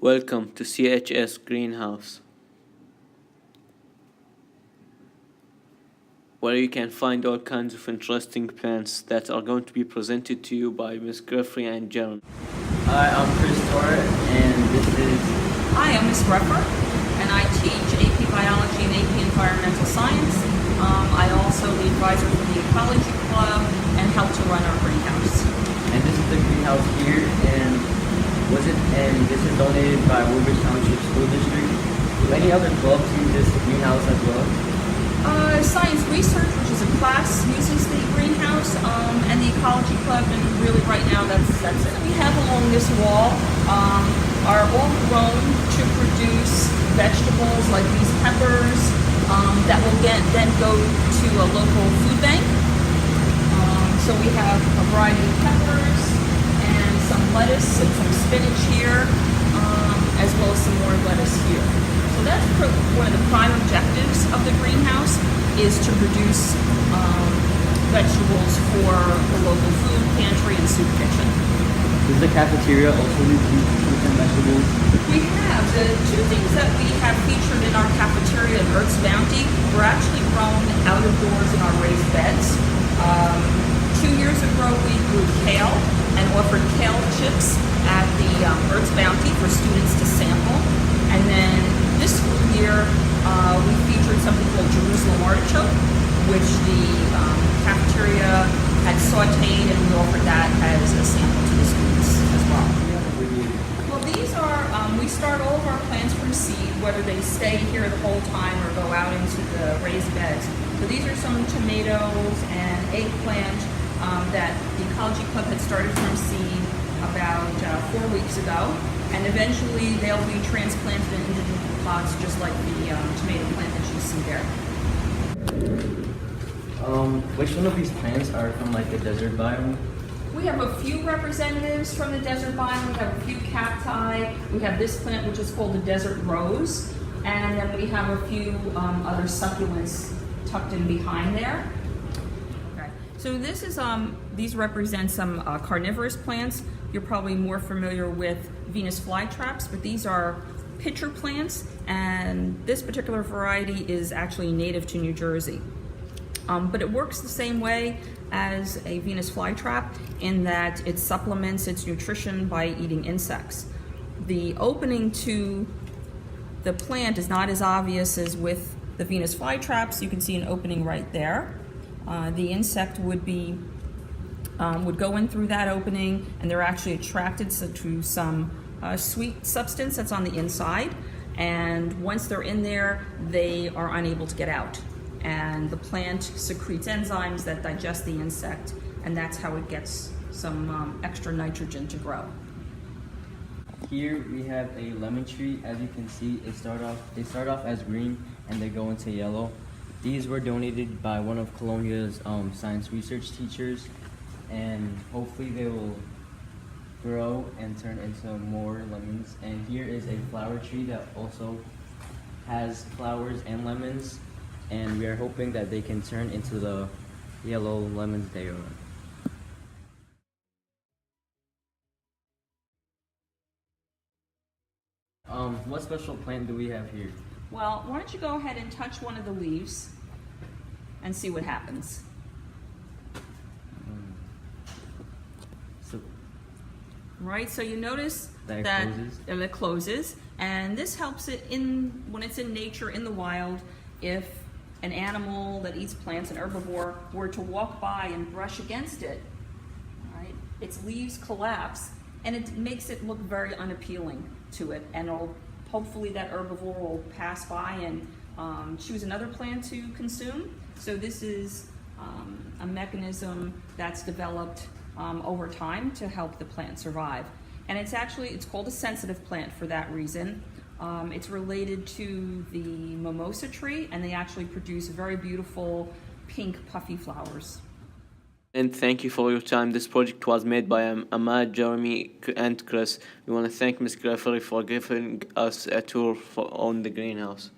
Welcome to Chs Green House, where you can find all kinds of interesting plants that are going to be presented to you by Ms. Griffey and Jeremy. Hi, I'm Chris Torre, and this is... Hi, I'm Ms. Greffer, and I teach AP Biology and AP Environmental Science. I also the advisor for the Ecology Club and help to run our greenhouse. And this is the greenhouse here, and this is donated by Woodbridge Township School District. Do any other clubs use this greenhouse as well? Science Research, which is a class, uses the greenhouse, and the Ecology Club, and really right now that's it. We have along this wall are all grown to produce vegetables like these peppers that will then go to a local food bank. So we have a variety of peppers and some lettuce and some spinach here, as well as some more lettuce here. So that's one of the prime objectives of the greenhouse, is to produce vegetables for the local food pantry and soup kitchen. Does the cafeteria also use fruits and vegetables? We have. The two things that we have featured in our cafeteria at Earth's Bounty were actually grown out of doors in our raised beds. 2 years ago we grew kale and offered kale chips at the Earth's Bounty for students to sample. And then this school year we featured something called Jerusalem artichoke, which the cafeteria had sauteed, and we offered that as a sample to the students as well. Well, these are, we start all of our plants from seed, whether they stay here the whole time or go out into the raised beds. So these are some tomatoes and eggplant that the Ecology Club had started from seed about 4 weeks ago, and eventually they'll be transplanted into pots just like the tomato plant that you see there. Which one of these plants are from like the desert biome? We have a few representatives from the desert biome. We have a few cacti. We have this plant, which is called the desert rose, and then we have a few other succulents tucked in behind there. Okay. So this is these represent some carnivorous plants. You're probably more familiar with Venus flytraps, but these are pitcher plants, and this particular variety is actually native to New Jersey. But it works the same way as a Venus flytrap in that it supplements its nutrition by eating insects. The opening to the plant is not as obvious as with the Venus flytraps. You can see an opening right there. The insect would go in through that opening, and they're actually attracted to some sweet substance that's on the inside. And once they're in there, they are unable to get out. And the plant secretes enzymes that digest the insect, and that's how it gets some extra nitrogen to grow. Here we have a lemon tree. As you can see, they start off as green and they go into yellow. These were donated by one of Colonia's science research teachers, and hopefully they will grow and turn into more lemons. And here is a flower tree that also has flowers and lemons, and we are hoping that they can turn into the yellow lemons they are. What special plant do we have here? Well, why don't you go ahead and touch one of the leaves and see what happens. Right, so you notice that it closes, and this helps it when it's in nature, in the wild. If an animal that eats plants, an herbivore, were to walk by and brush against it, right, its leaves collapse, and it makes it look very unappealing to it, and hopefully that herbivore will pass by and choose another plant to consume. So this is a mechanism that's developed over time to help the plant survive. And it's called a sensitive plant for that reason. It's related to the mimosa tree, and they actually produce very beautiful pink puffy flowers. And thank you for your time. This project was made by Ahmad, Jeremy, and Chris. We want to thank Ms. Griffey for giving us a tour on the greenhouse.